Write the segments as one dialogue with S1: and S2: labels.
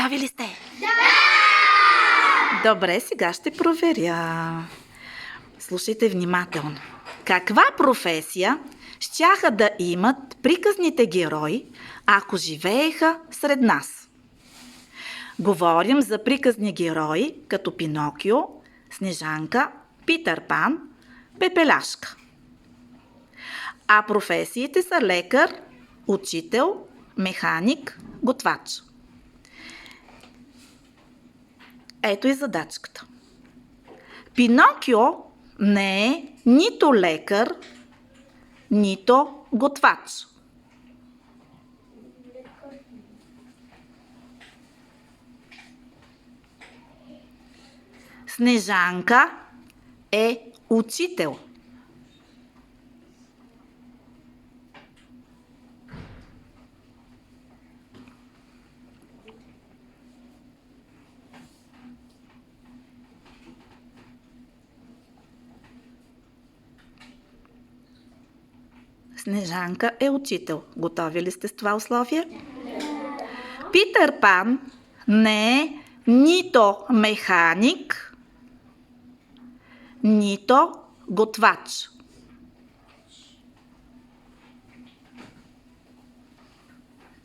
S1: Готови ли сте? Добре, сега ще проверя. Слушайте внимателно. Каква професия щяха да имат приказните герои, ако живееха сред нас? Говорим за приказни герои, като Пинокио, Снежанка, Питър Пан, Пепеляшка. А професиите са лекар, учител, механик, готвач. Ето и задачката. Пинокио не е нито лекар, нито готвач. Снежанка е учител. Снежанка е учител. Готови ли сте с това условие? Питър Пан не е нито механик, нито готвач.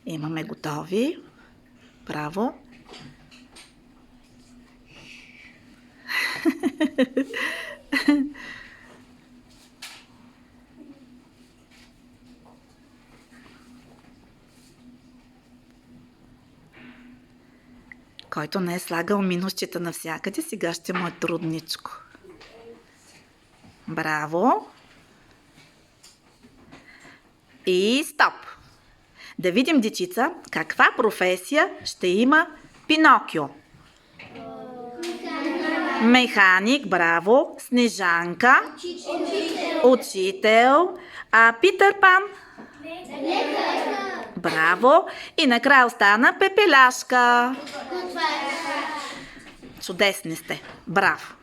S1: Имаме готови. Браво. Който не е слагал минусчета навсякъде, сега ще му е трудничко. Браво! И стоп! Да видим, дечица, каква професия ще има Пинокио. Механик, браво! Снежанка, учител, а Питър Пан? Браво! И накрая остана Пепеляшка. Чудесни сте! Браво!